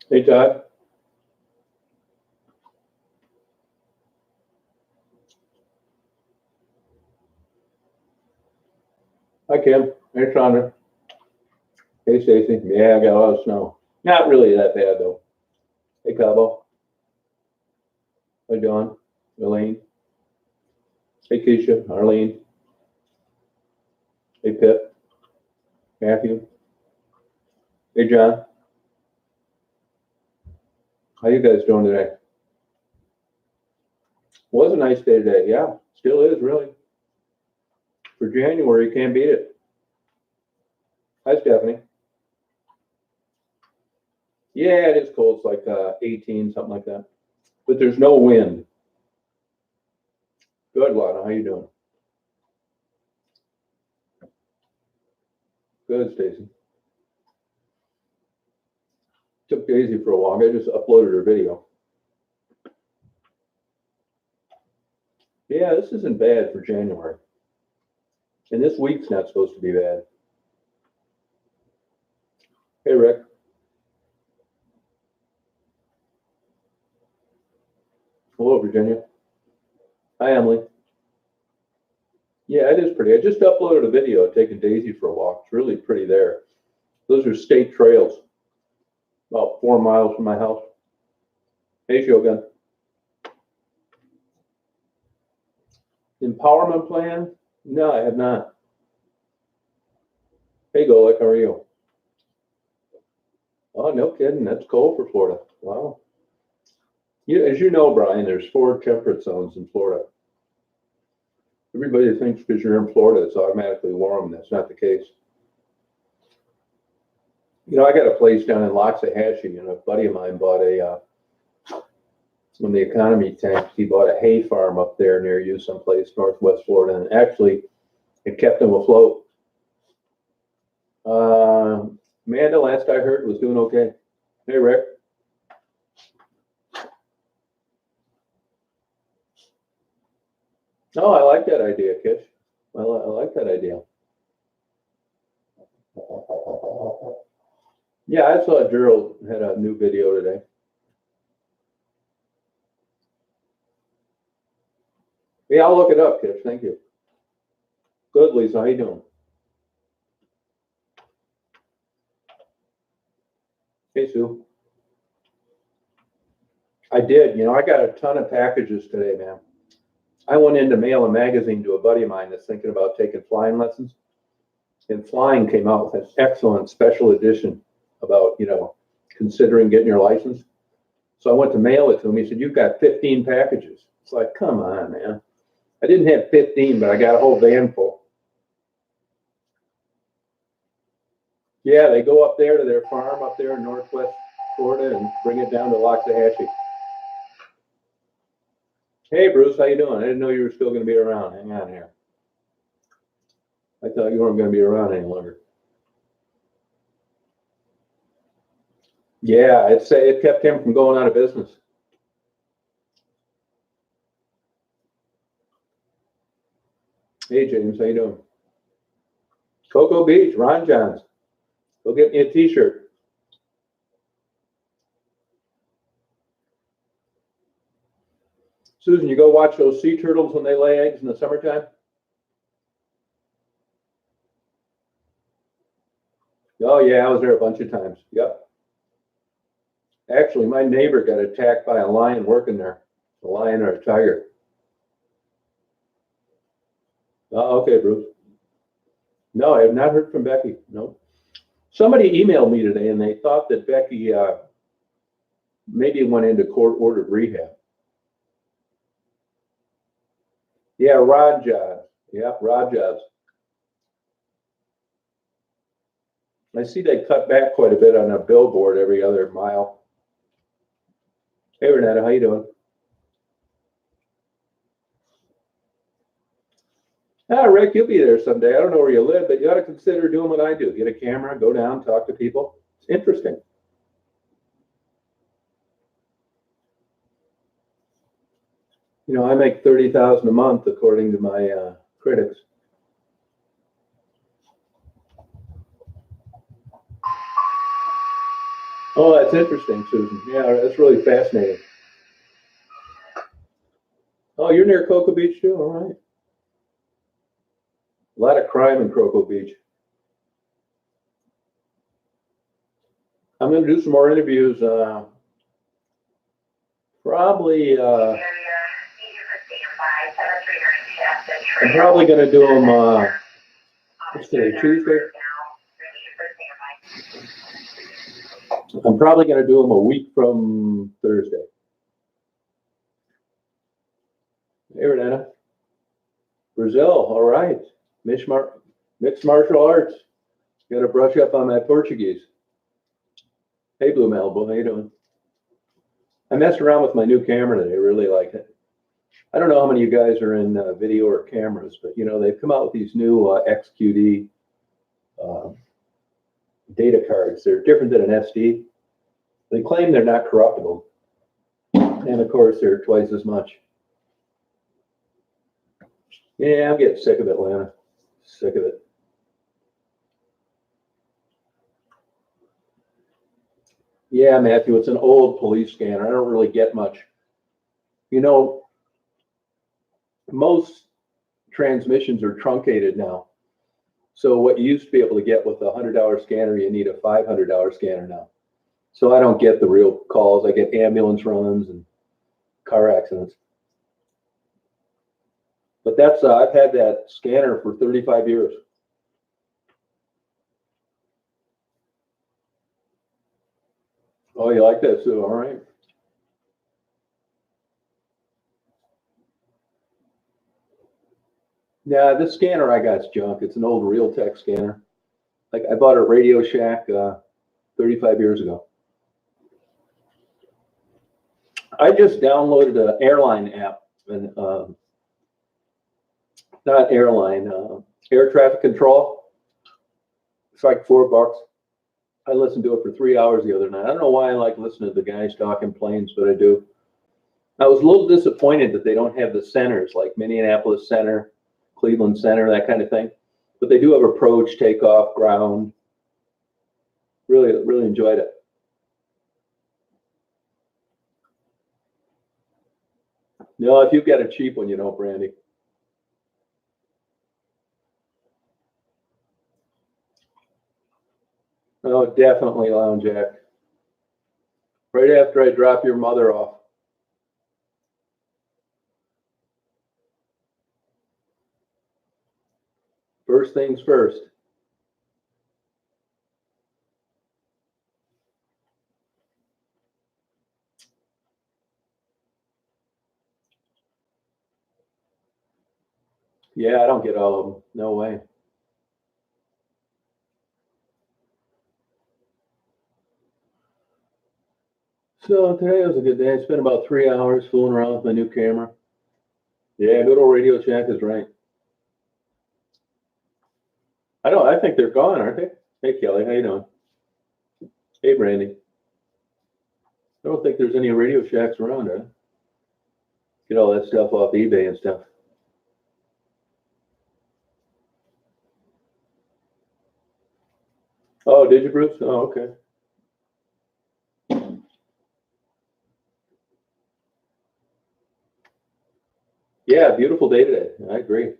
Hey, Todd. Hi, Kim. Hey, Sandra. Hey, Stacy. Yeah, I got a lot of snow. Not really that bad, though. Hey, Cabo. Hey, Dawn. Elaine. Hey, Keisha. Arlene. Hey, Pip. Matthew. Hey, John. How you guys doing today? Was a nice day today. Yeah, still is, really. For January, you can't beat it. Hi, Stephanie. Yeah, it is cold. It's like 18, something like that. But there's no wind. Good, Lana. How you doing? Good, Stacy. Took Daisy for a walk. I just uploaded her video. Yeah, this isn't bad for January. And this week's not supposed to be bad. Hey, Rick. Hello, Virginia. Hi, Emily. Yeah, it is pretty. I just uploaded a video of taking Daisy for a walk. It's really pretty there. Those are state trails, about 4 miles from my house. Hey, Shogun. Empowerment plan? No, I have not. Hey, Golek, how are you? Oh, no kidding. That's cold for Florida. Wow. As you know, Brian, there's 4 temperate zones in Florida. Everybody thinks because you're in Florida, it's automatically warm. That's not the case. I got a place down in Loxahatchee, and a buddy of mine bought when the economy tanked, he bought a hay farm up there near you, someplace northwest Florida, and actually, it kept him afloat. Amanda, last I heard, was doing okay. Hey, Rick. Oh, I like that idea, Kish. I like that idea. Yeah, I saw Gerald had a new video today. Yeah, I'll look it up, Kish. Thank you. Good, Lisa. How you doing? Hey, Sue. I did. I got a ton of packages today, man. I went in to mail a magazine to a buddy of mine that's thinking about taking flying lessons. And Flying came out with an excellent special edition about, considering getting your license. So I went to mail it to him. He said, "You've got 15 packages." It's like, come on, man. I didn't have 15, but I got a whole van full. Yeah, they go up there to their farm up there in northwest Florida and bring it down to Loxahatchee. Hey, Bruce, how you doing? I didn't know you were still going to be around. Hang on here. I thought you weren't going to be around any longer. Yeah, it kept him from going out of business. Hey, James, how you doing? Cocoa Beach, Ron Johns. Go get me a T-shirt. Susan, you go watch those sea turtles when they lay eggs in the summertime? Oh, yeah, I was there a bunch of times. Yep. Actually, my neighbor got attacked by a lion working there, a lion or a tiger. Oh, okay, Bruce. No, I have not heard from Becky. No. Somebody emailed me today, and they thought that Becky maybe went into court-ordered rehab. Yeah, Rod Jobs. Yeah, Rod Jobs. I see they cut back quite a bit on a billboard every other mile. Hey, Renata, how you doing? Rick, you'll be there someday. I don't know where you live, but you ought to consider doing what I do. Get a camera, go down, talk to people. It's interesting. I make $30,000 a month according to my critics. Oh, that's interesting, Susan. Yeah, that's really fascinating. Oh, you're near Cocoa Beach too? All right. A lot of crime in Cocoa Beach. I'm going to do some more interviews. Probably, I'm probably going to do them, what's today, Tuesday? I'm probably going to do them a week from Thursday. Hey, Renata. Brazil, all right. Mixed martial arts. Got to brush up on that Portuguese. Hey, Blue Malibu, how you doing? I messed around with my new camera today. I really like it. I don't know how many of you guys are in video or cameras, but you know they've come out with these new XQD data cards. They're different than an SD. They claim they're not corruptible, and of course they're twice as much. Yeah, I'm getting sick of it, Lana. Sick of it. Yeah, Matthew, it's an old police scanner. I don't really get much. You know, most transmissions are truncated now. So what you used to be able to get with a $100 scanner, you need a $500 scanner now. So I don't get the real calls. I get ambulance runs and car accidents. But that's I've had that scanner for 35 years. Oh, you like that, Sue? All right. Yeah, this scanner I got is junk. It's an old Realtek scanner. Like I bought a Radio Shack 35 years ago. I just downloaded an airline app, and not airline, air traffic control. It's like $4. I listened to it for 3 hours the other night. I don't know why I like listening to the guys talking planes, but I do. I was a little disappointed that they don't have the centers like Minneapolis Center, Cleveland Center, that kind of thing. But they do have approach, takeoff, ground. Really, really enjoyed it. No, if you've got a cheap one, you know, Brandy. Oh, definitely Lounge Jack. Right after I drop your mother off. First things first. Yeah, I don't get all of them. No way. So today was a good day. I spent about 3 hours fooling around with my new camera. Yeah, good old Radio Shack is right. I know. I think they're gone, aren't they? Hey, Kelly, how you doing? Hey, Brandy. I don't think there's any Radio Shacks around, huh? Get all that stuff off eBay and stuff. Oh, did you, Bruce? Oh, okay. Yeah, beautiful day today. I agree.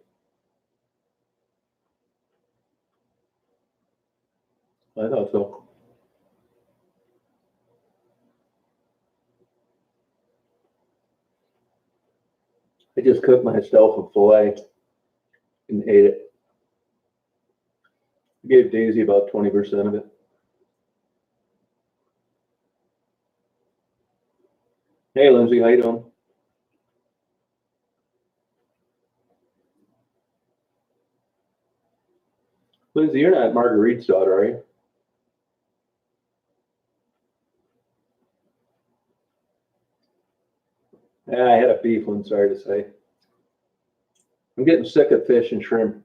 I thought so. I just cooked myself a filet and ate it. I gave Daisy about 20% of it. Hey, Lindsay, how you doing? Lindsay, you're not Marguerite's daughter, are you? Yeah, I had a beef one, sorry to say. I'm getting sick of fish and shrimp.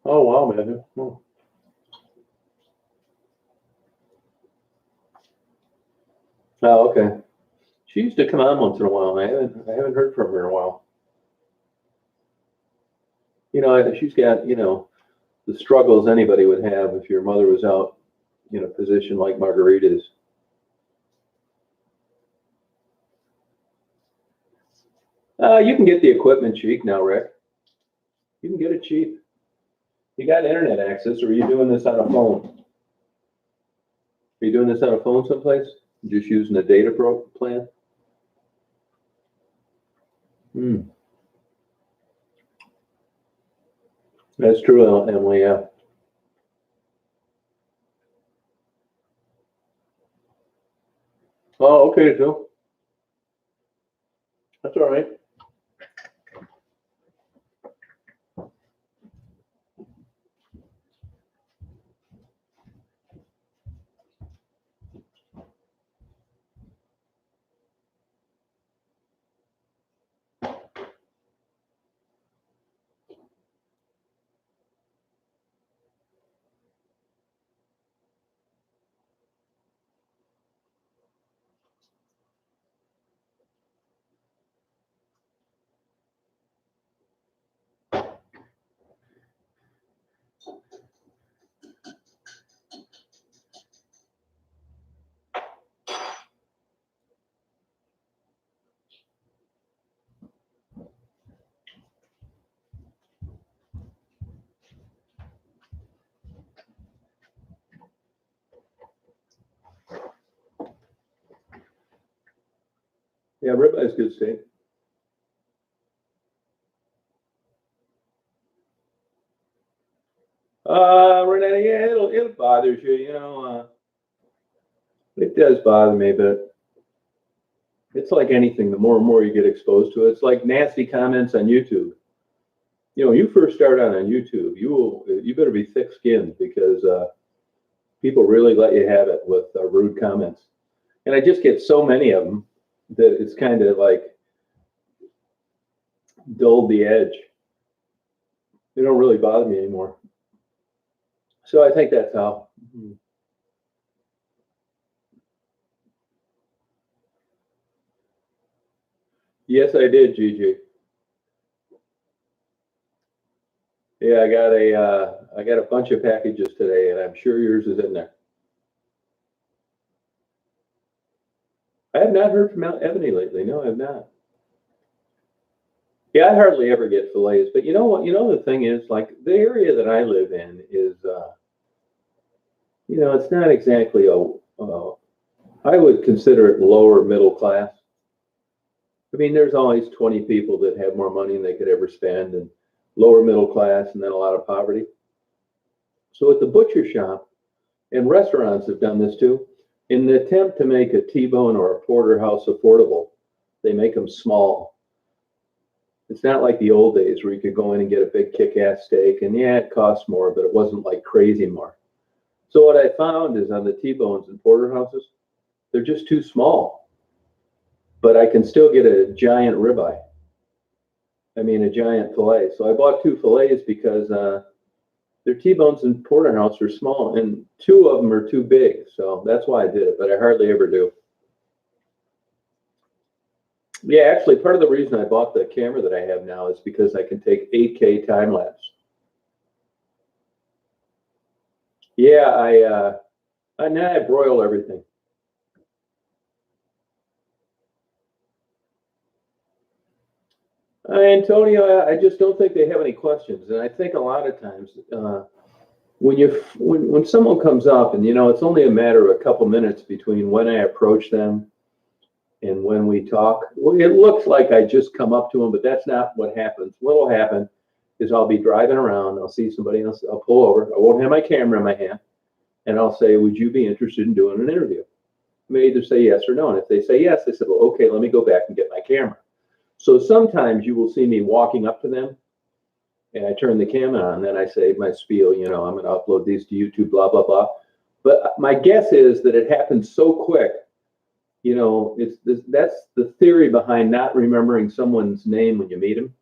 Oh, wow, man. Oh. Oh, okay. She used to come on once in a while. I haven't heard from her in a while. You know, she's got, you know, the struggles anybody would have if your mother was out in a position like Margarita's. You can get the equipment cheap now, Rick. You can get it cheap. You got internet access, or are you doing this on a phone? Are you doing this on a phone someplace? Just using a data plan? That's true, Emily, yeah. Oh, okay, Joe. That's all right. Yeah, ribeye's good steak. Renee, yeah, it bothers you, it does bother me, but it's like anything. The more and more you get exposed to it, it's like nasty comments on YouTube. You first start out on YouTube, you better be thick-skinned because people really let you have it with rude comments. And I just get so many of them that it's kind of like dulled the edge. They don't really bother me anymore. So I think that's how. Yes, I did, Gigi. Yeah, I got a bunch of packages today, and I'm sure yours is in there. I have not heard from Ebony lately. No, I have not. Yeah, I hardly ever get fillets, but you know what? The thing is, like the area that I live in is, it's not exactly I would consider it lower middle class. I mean, there's always 20 people that have more money than they could ever spend, and lower middle class, and then a lot of poverty. So at the butcher shop, and restaurants have done this too, in the attempt to make a T-bone or a porterhouse affordable, they make them small. It's not like the old days where you could go in and get a big kick-ass steak, and yeah, it costs more, but it wasn't like crazy more. So what I found is on the T-bones and porterhouses, they're just too small, but I can still get a giant ribeye. I mean, a giant fillet. So I bought 2 fillets because their T-bones and porterhouse are small, and 2 of them are too big. So that's why I did it, but I hardly ever do. Yeah, actually, part of the reason I bought the camera that I have now is because I can take 8K time lapse. Yeah, now I broil everything. Antonio, I just don't think they have any questions, and I think a lot of times when someone comes up, and it's only a matter of a couple minutes between when I approach them and when we talk. Well, it looks like I just come up to them, but that's not what happens. What'll happen is I'll be driving around, I'll see somebody else, I'll pull over, I won't have my camera in my hand, and I'll say, would you be interested in doing an interview? I may either say yes or no, and if they say yes, I said, well, okay, let me go back and get my camera. So sometimes you will see me walking up to them, and I turn the camera on, and then I say my spiel, I'm going to upload these to YouTube, blah, blah, blah. But my guess is that it happens so quick, that's the theory behind not remembering someone's name when you meet them,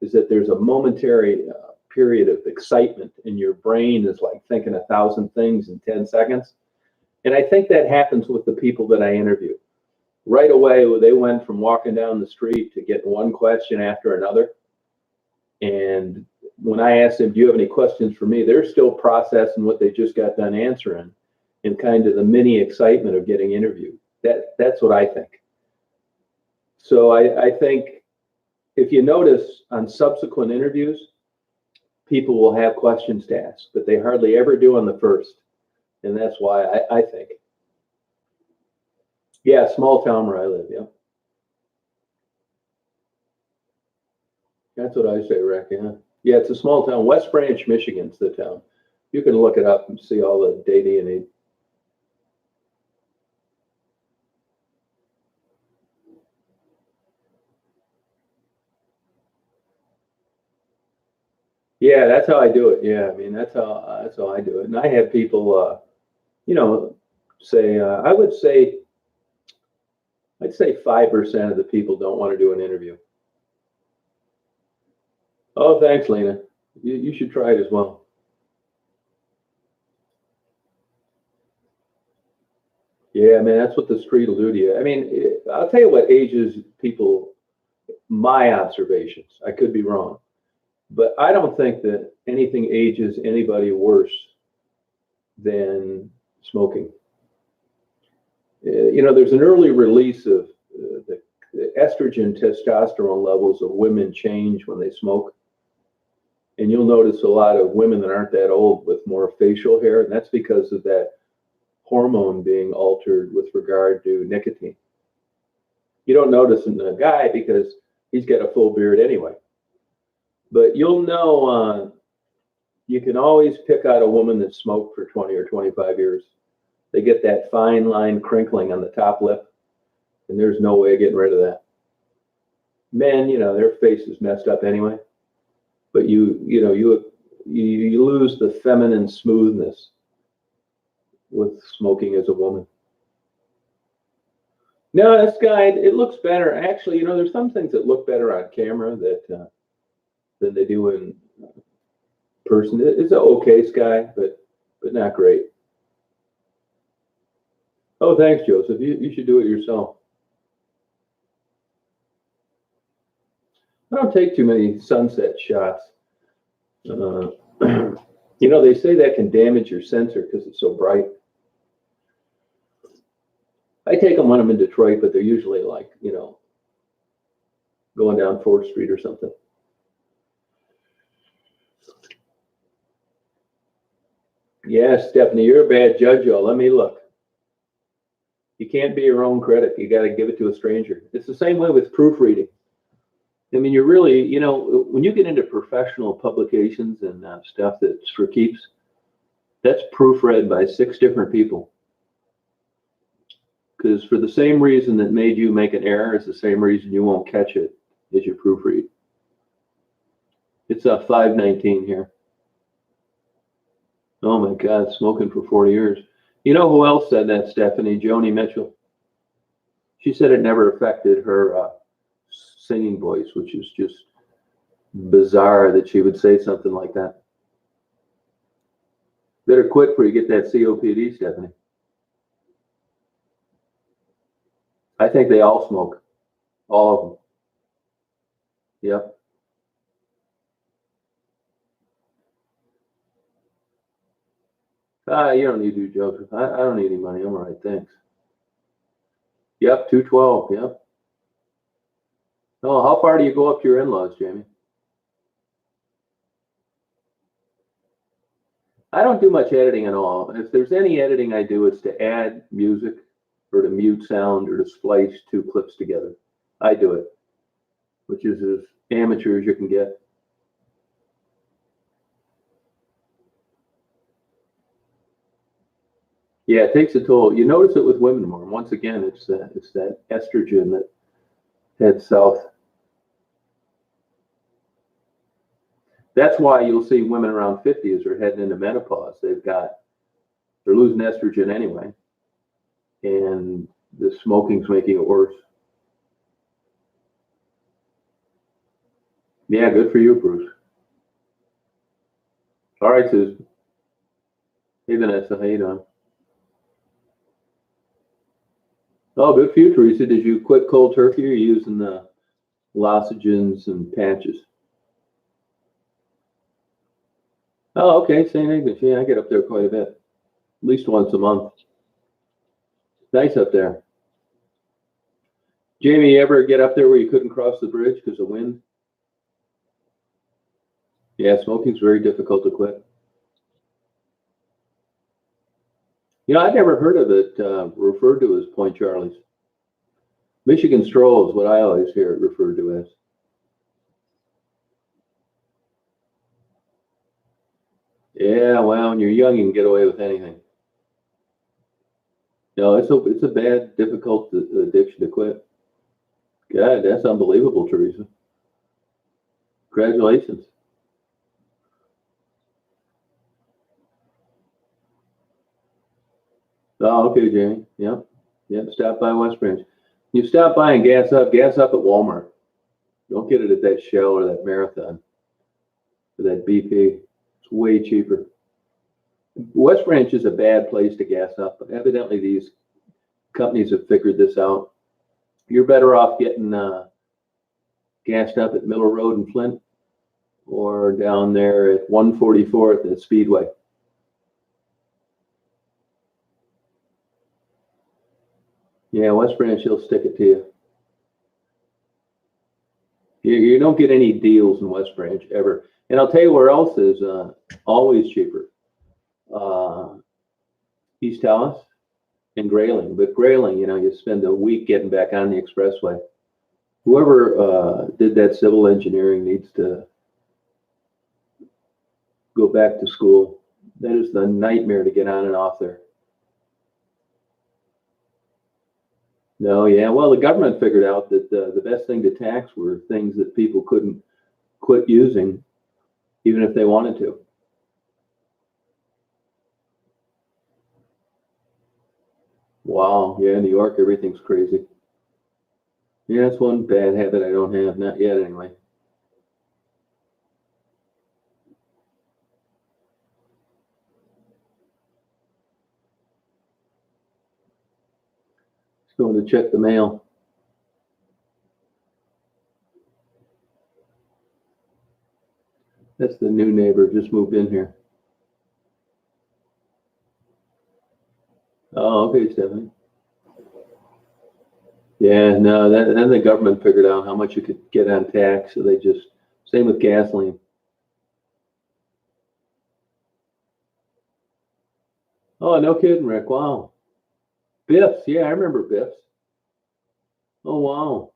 is that there's a momentary period of excitement, and your brain is like thinking 1,000 things in 10 seconds. And I think that happens with the people that I interview. Right away, they went from walking down the street to getting one question after another. And when I ask them, do you have any questions for me? They're still processing what they just got done answering and kind of the mini excitement of getting interviewed. That's what I think. So I think if you notice on subsequent interviews, people will have questions to ask, but they hardly ever do on the first. And that's why I think. Yeah, small town where I live, yeah. That's what I say, Rick, yeah. Yeah, it's a small town. West Branch, Michigan's the town. You can look it up and see all the data you need. Yeah, that's how I do it. Yeah, I mean that's how I do it. And I have people, you know, say I'd say 5% of the people don't want to do an interview. Oh, thanks, Lena. You should try it as well. Yeah, man, that's what the street will do to you. I mean, I'll tell you what ages people. My observations. I could be wrong, but I don't think that anything ages anybody worse than smoking. There's an early release of the estrogen testosterone levels of women change when they smoke. And you'll notice a lot of women that aren't that old with more facial hair, and that's because of that hormone being altered with regard to nicotine. You don't notice in a guy because he's got a full beard anyway. But you'll know you can always pick out a woman that smoked for 20 or 25 years. They get that fine line crinkling on the top lip, and there's no way of getting rid of that. Men, their face is messed up anyway, but you lose the feminine smoothness with smoking as a woman. No, this guy, it looks better. Actually, there's some things that look better on camera than they do in person. It's an okay sky, but not great. Oh, thanks, Joseph. You should do it yourself. I don't take too many sunset shots. They say that can damage your sensor because it's so bright. I take them when I'm in Detroit, but they're usually like, going down 4th Street or something. Yeah, Stephanie, you're a bad judge, y'all. Let me look. You can't be your own critic. You got to give it to a stranger. It's the same way with proofreading. I mean, you're really, when you get into professional publications and stuff that's for keeps, that's proofread by 6 different people. Because for the same reason that made you make an error is the same reason you won't catch it as you proofread. It's 519 here. Oh my God, smoking for 40 years. You know who else said that, Stephanie? Joni Mitchell. She said it never affected her singing voice, which is just bizarre that she would say something like that. Better quit before you get that COPD, Stephanie. I think they all smoke. All of them. Yep. You don't need to, Joseph. I don't need any money. I'm all right, thanks. Yep, 212. Yep. Oh, how far do you go up to your in-laws, Jamie? I don't do much editing at all. If there's any editing I do, it's to add music or to mute sound or to splice 2 clips together. I do it, which is as amateur as you can get. Yeah, it takes a toll. You notice it with women more. Once again, it's that estrogen that heads south. That's why you'll see women around 50 as they're heading into menopause. They're losing estrogen anyway, and the smoking's making it worse. Yeah, good for you, Bruce. All right, Susan. Hey, Vanessa, how you doing? Oh, good for you, Teresa. Did you quit cold turkey or are you using the lozenges and patches? Oh, okay, St. Ignace. Yeah, I get up there quite a bit, at least once a month. Nice up there. Jamie, you ever get up there where you couldn't cross the bridge because of wind? Yeah, smoking's very difficult to quit. You know, I've never heard of it referred to as Point Charlie's. Michigan Stroll is what I always hear it referred to as. Yeah, well, when you're young, you can get away with anything. No, it's a bad, difficult addiction to quit. God, that's unbelievable, Teresa. Congratulations. Oh, okay, Jamie. Yep. Yep. Stop by West Branch. You stop by and gas up. Gas up at Walmart. Don't get it at that Shell or that Marathon or that BP. It's way cheaper. West Branch is a bad place to gas up. Evidently, these companies have figured this out. You're better off getting gassed up at Miller Road in Flint or down there at 144 at the Speedway. Yeah, West Branch, he'll stick it to you. You don't get any deals in West Branch ever. And I'll tell you where else is always cheaper. East Dallas and Grayling. But Grayling, you know, you spend a week getting back on the expressway. Whoever did that civil engineering needs to go back to school. That is the nightmare to get on and off there. No, yeah. Well, the government figured out that the best thing to tax were things that people couldn't quit using, even if they wanted to. Wow. Yeah, New York, everything's crazy. Yeah, that's one bad habit I don't have. Not yet, anyway. Just going to check the mail. That's the new neighbor, just moved in here. Oh, okay, Stephanie. Yeah, no, then the government figured out how much you could get on tax, so they just, same with gasoline. Oh, no kidding, Rick. Wow. Biff's, yeah, I remember Biff's. Oh, wow.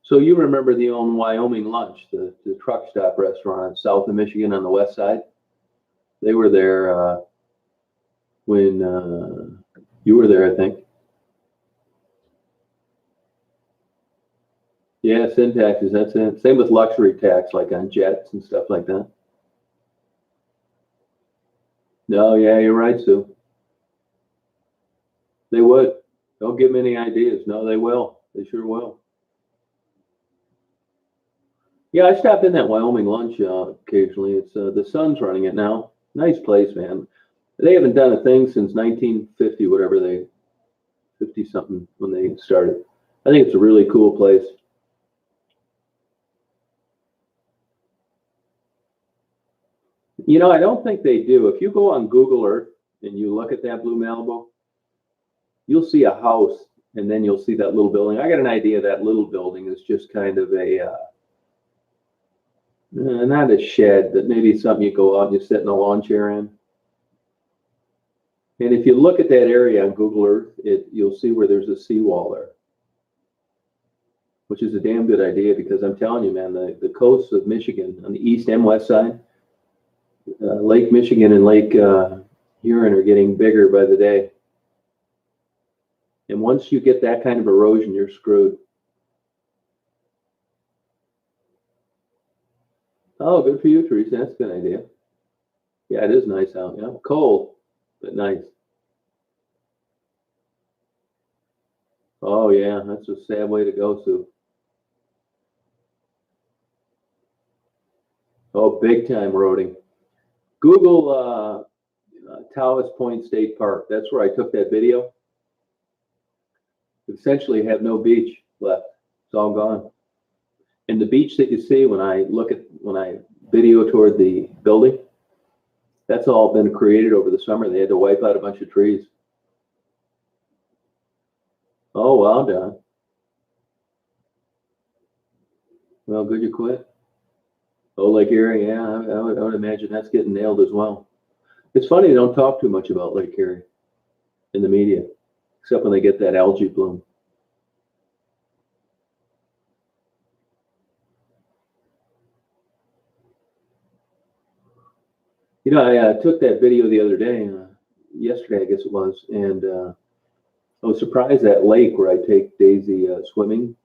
So you remember the old Wyoming Lunch, the truck stop restaurant south of Michigan on the west side? They were there when you were there, I think. Yeah, sin taxes, that's it. Same with luxury tax, like on jets and stuff like that. No, yeah, you're right, Sue. They would. Don't give them any ideas. No, they will. They sure will. Yeah, I stopped in that Wyoming Lunch occasionally. It's the Sun's running it now. Nice place, man. They haven't done a thing since 1950, whatever 50 something when they started. I think it's a really cool place. You know, I don't think they do. If you go on Google Earth and you look at that blue Malibu, you'll see a house and then you'll see that little building. I got an idea that little building is just kind of a, not a shed, but maybe something you go out and you sit in a lawn chair in. And if you look at that area on Google Earth, you'll see where there's a seawall there, which is a damn good idea because I'm telling you, man, the coasts of Michigan on the east and west side, Lake Michigan and Lake Huron are getting bigger by the day. And once you get that kind of erosion, you're screwed. Oh, good for you, Teresa. That's a good idea. Yeah, it is nice out. Yeah, cold, but nice. Oh, yeah, that's a sad way to go, Sue. Oh, big time roading. Google Taos Point State Park. That's where I took that video. Essentially have no beach left. It's all gone. And the beach that you see when I video toward the building, that's all been created over the summer. They had to wipe out a bunch of trees. Oh, well done. Well, good you quit. Oh, Lake Erie, yeah, I would imagine that's getting nailed as well. It's funny they don't talk too much about Lake Erie in the media, except when they get that algae bloom. You know, I took that video the other day, yesterday I guess it was, and I was surprised that lake where I take Daisy swimming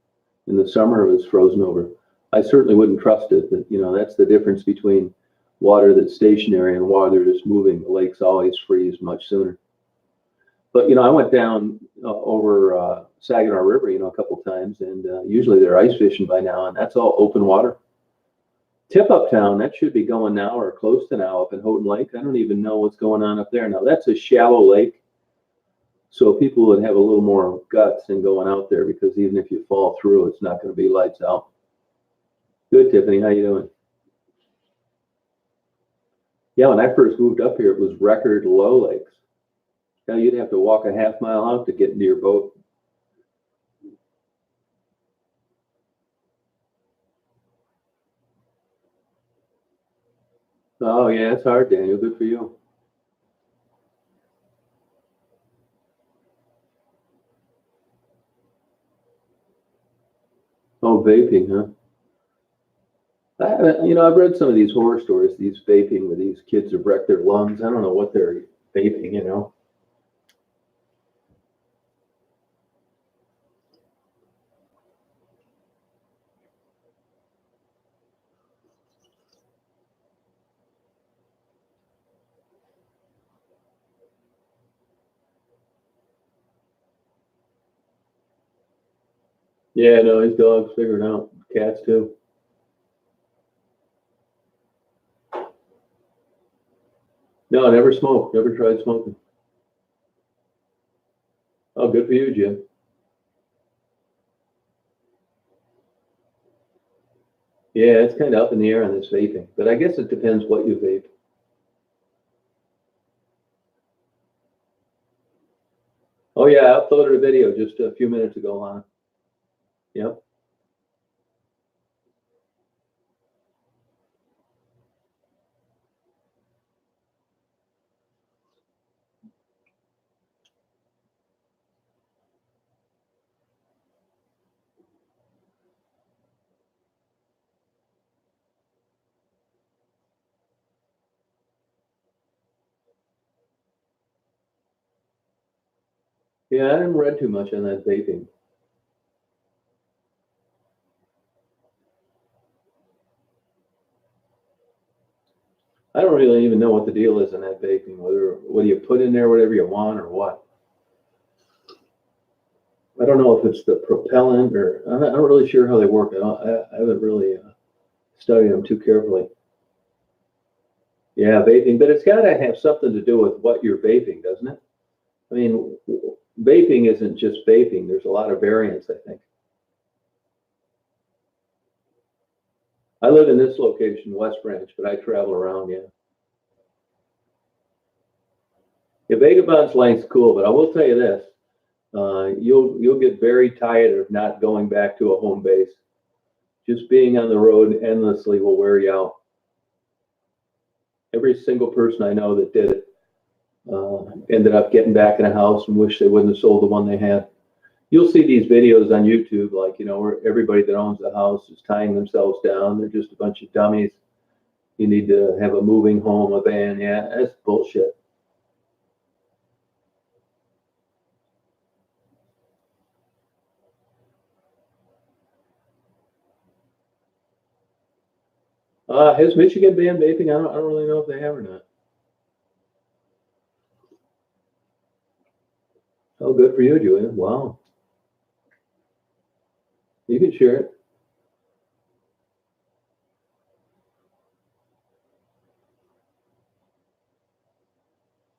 in the summer was frozen over. I certainly wouldn't trust it, but you know, that's the difference between water that's stationary and water that's moving. The lakes always freeze much sooner. But you know, I went down over Saginaw River, you know, a couple times, and usually they're ice fishing by now, and that's all open water. Tip Up Town, that should be going now or close to now up in Houghton Lake. I don't even know what's going on up there. Now, that's a shallow lake, so people would have a little more guts in going out there because even if you fall through, it's not going to be lights out. Good, Tiffany. How you doing? Yeah, when I first moved up here, it was record low lakes. Now you'd have to walk a half mile out to get into your boat. Oh, yeah, it's hard, Daniel. Good for you. Oh, vaping, huh? You know, I've read some of these horror stories, these vaping where these kids have wrecked their lungs. I don't know what they're vaping, you know. Yeah, no, his dogs figured out. Cats too. No, never smoked. Never tried smoking. Oh, good for you, Jim. Yeah, it's kind of up in the air on this vaping, but I guess it depends what you vape. Oh yeah, I uploaded a video just a few minutes ago on it. Yep. Yeah, I didn't read too much on that vaping. I don't really even know what the deal is on that vaping. Whether what do you put in there, whatever you want, or what? I don't know if it's the propellant or I'm not really sure how they work. I haven't really studied them too carefully. Yeah, vaping, but it's got to have something to do with what you're vaping, doesn't it? I mean, vaping isn't just vaping. There's a lot of variants, I think. I live in this location, West Branch, but I travel around, yeah. Yeah, Vagabond's life's cool, but I will tell you this: you'll get very tired of not going back to a home base. Just being on the road endlessly will wear you out. Every single person I know that did it ended up getting back in a house and wish they wouldn't have sold the one they had. You'll see these videos on YouTube, like you know, where everybody that owns the house is tying themselves down. They're just a bunch of dummies. You need to have a moving home, a van. Yeah, that's bullshit. Has Michigan banned vaping? I don't really know if they have or not. Oh, good for you, Julian. Wow. You can share it.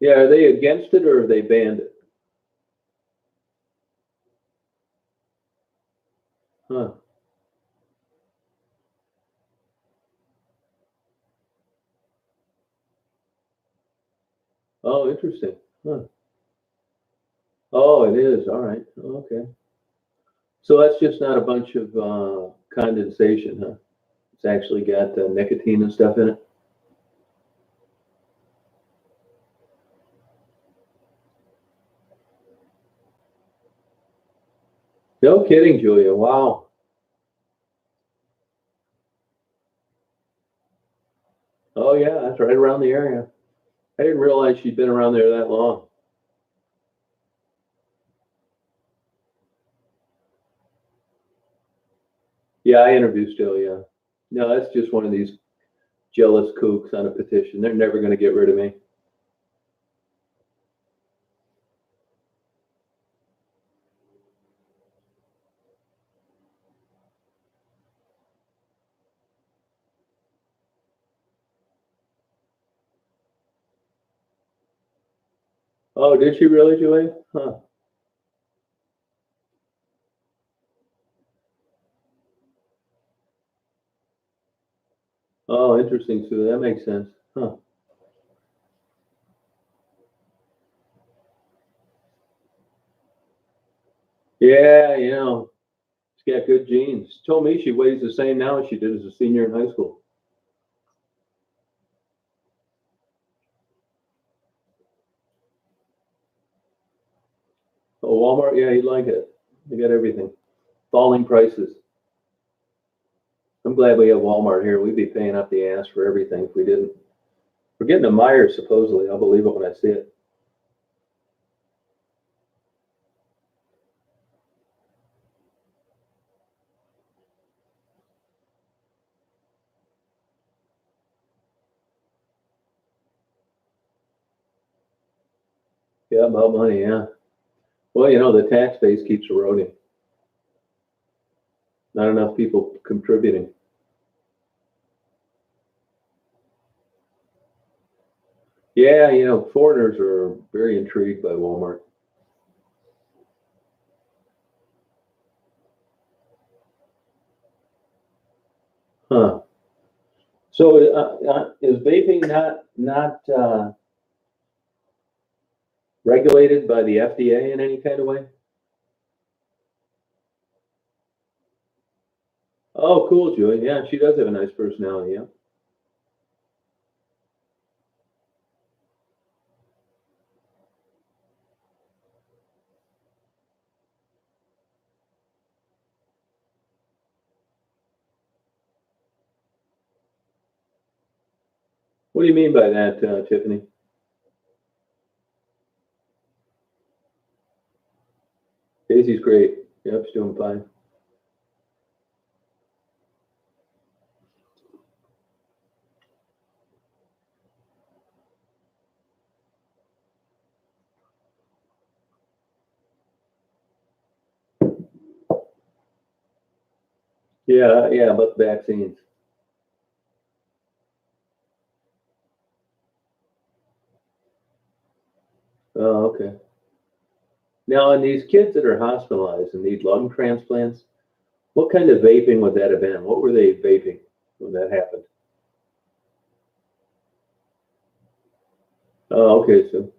Yeah, are they against it or are they banned it? Huh. Oh, interesting. Huh. Oh, it is. All right. Okay. So that's just not a bunch of condensation, huh? It's actually got nicotine and stuff in it. No kidding, Julia. Wow. Oh, yeah, that's right around the area. I didn't realize she'd been around there that long. Yeah, I introduced Jill, yeah. No, that's just one of these jealous kooks on a petition. They're never going to get rid of me. Oh, did she really, Julia? Huh. Oh, interesting, Sue. That makes sense. Huh. Yeah, she's got good genes. She told me she weighs the same now as she did as a senior in high school. Oh, Walmart, yeah, you'd like it. They got everything. Falling prices. I'm glad we have Walmart here. We'd be paying up the ass for everything if we didn't. We're getting a Meyer, supposedly. I'll believe it when I see it. Yeah, about money, yeah. Well, the tax base keeps eroding. Not enough people contributing. Yeah, foreigners are very intrigued by Walmart. Huh. So is vaping not regulated by the FDA in any kind of way? Oh, cool, Julie. Yeah, she does have a nice personality. Yeah. What do you mean by that, Tiffany? Daisy's great. Yep, she's doing fine. Yeah, yeah, about the vaccines. Oh, okay. Now, in these kids that are hospitalized and need lung transplants, what kind of vaping would that have been? What were they vaping when that happened? Oh, okay, so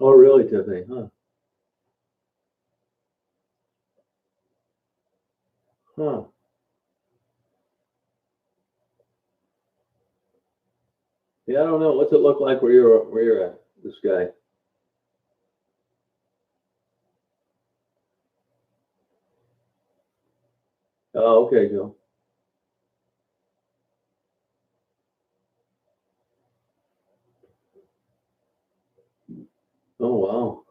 oh, really, Tiffany? Huh? Huh? Yeah, I don't know. What's it look like where you're at? This guy. Oh, okay, Joe. Oh, wow.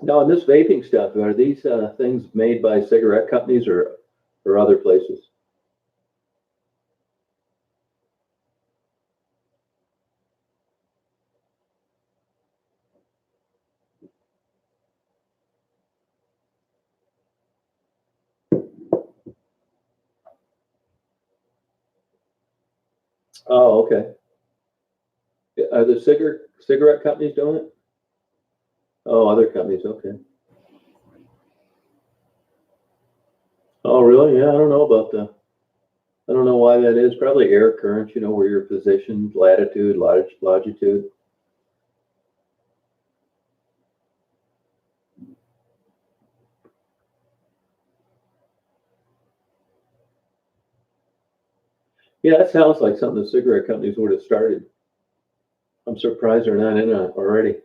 Now, this vaping stuff, are these things made by cigarette companies or other places? Oh, okay. Are the cigarette companies doing it? Oh, other companies, okay. Oh, really? Yeah, I don't know about I don't know why that is. Probably air currents, where you're positioned, latitude, longitude. Yeah, that sounds like something the cigarette companies would have started. I'm surprised they're not in it already.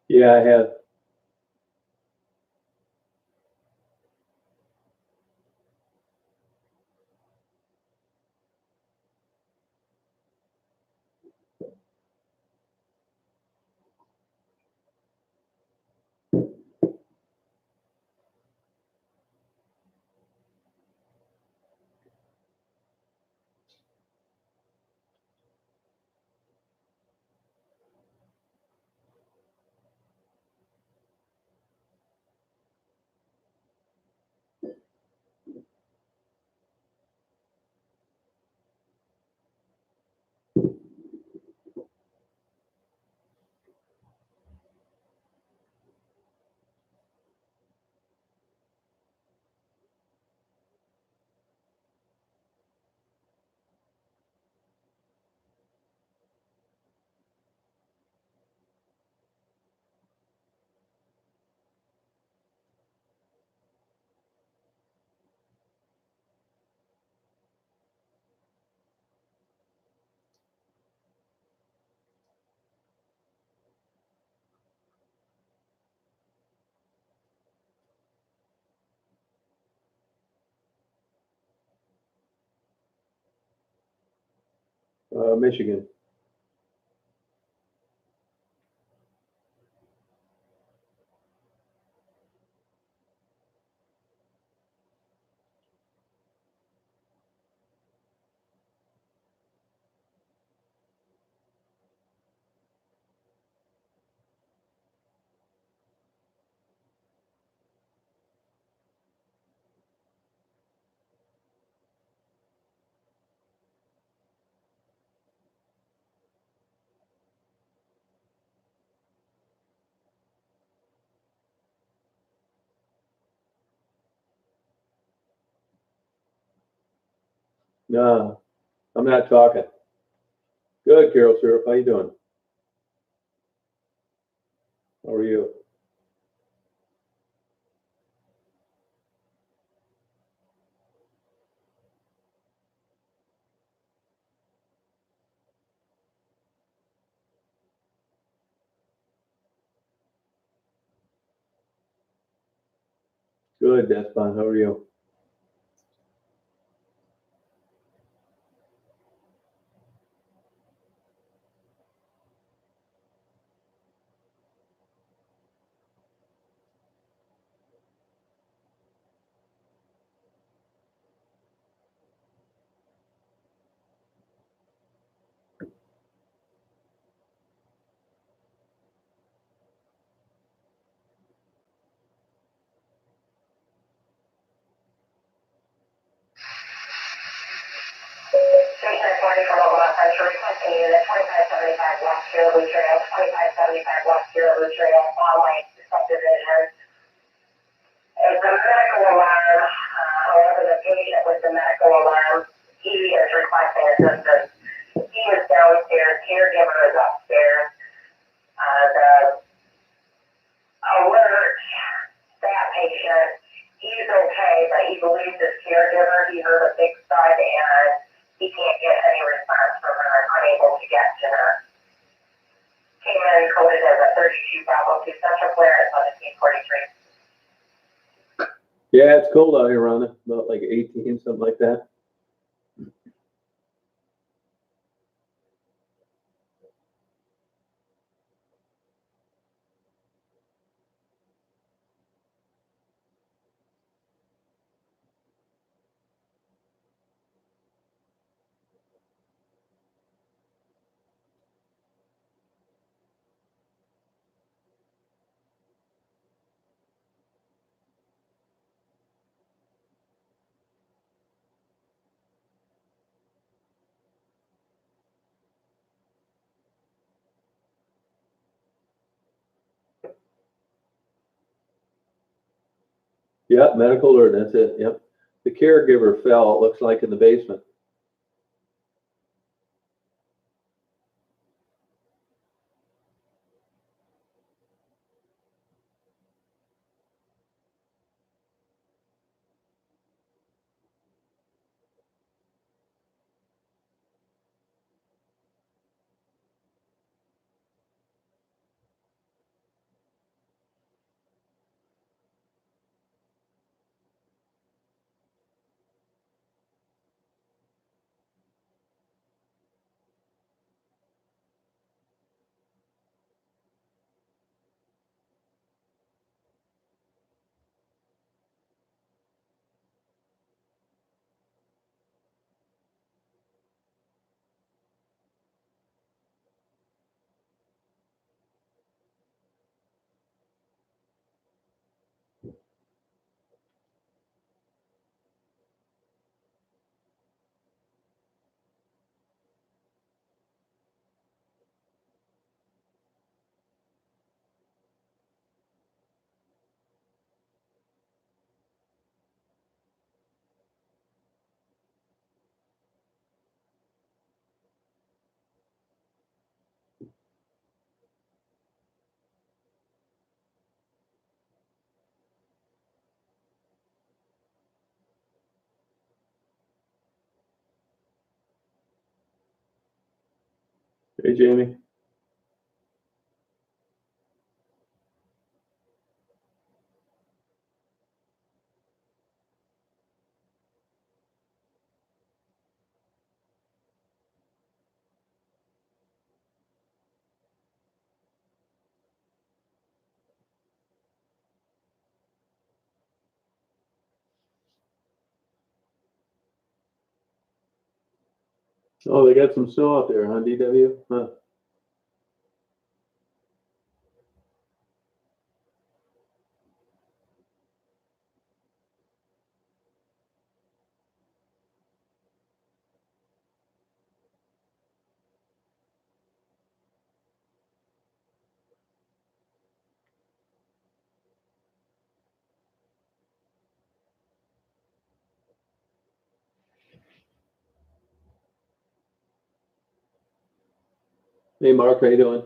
Yeah, I have. Michigan. No, I'm not talking. Good, Carol Syrup. How you doing? How are you? Good, Despon. How are you? Commissioner 40 from Omaha Central requesting unit 2575 West Caribou Trail, 2575 West Caribou Trail, online subdivision. It's a medical alarm, however, the patient with the medical alarm, he is requesting assistance. He is downstairs, caregiver is upstairs. The alert, that patient, he's okay, but he believes his caregiver, he heard a big thud and he can't get any response from her, unable to get to her. Came in coded as a 32 Bravo 2 Central Flare at 1743. Yeah, it's cold out here, Rhonda. About like 18, something like that. Yep, medical alert. That's it. Yep. The caregiver fell, it looks like, in the basement. Hey, Jamie. Oh, they got some snow out there, huh, DW? Huh. Hey, Mark, how you doing?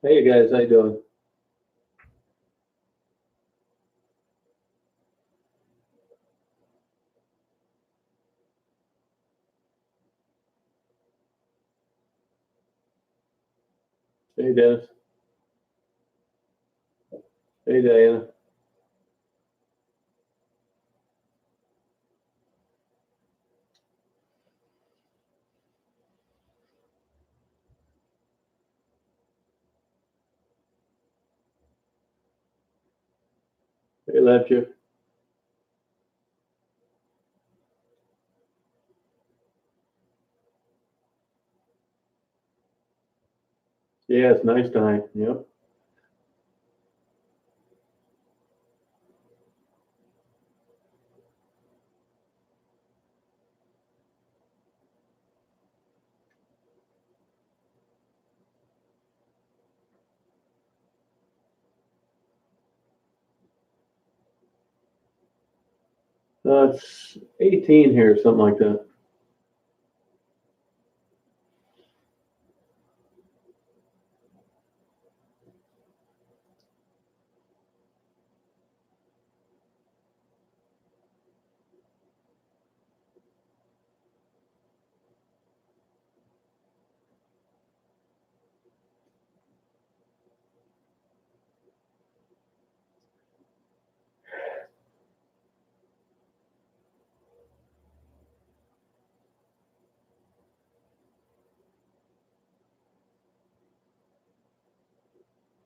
Hey guys, how you doing? Hey Dennis. Hey Diana. Hey Lepchip. Yeah, it's nice tonight. Yep. It's 18 here, something like that.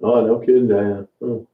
Oh, no kidding, Diana. Oh.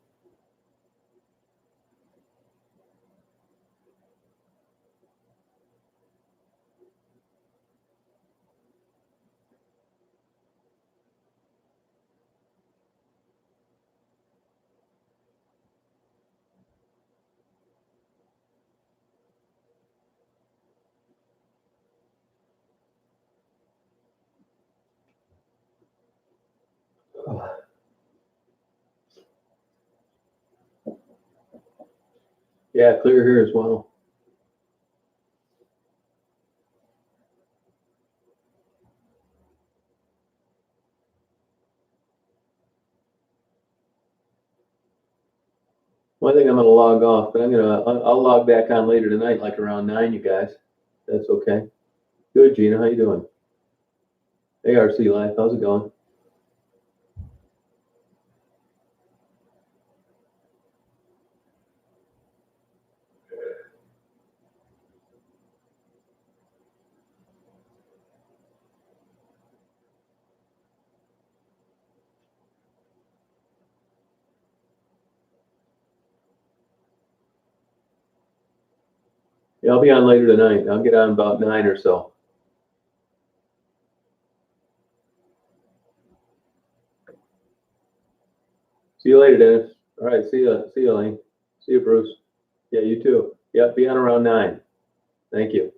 Yeah, clear here as well. Well, I think I'm gonna log off, but I'll log back on later tonight, like around 9, you guys. That's okay. Good, Gina. How you doing? ARC Life, how's it going? Yeah, I'll be on later tonight. I'll get on about 9 or so. See you later, Dennis. All right, see you, Elaine. See you, Bruce. Yeah, you too. Yeah, be on around 9. Thank you.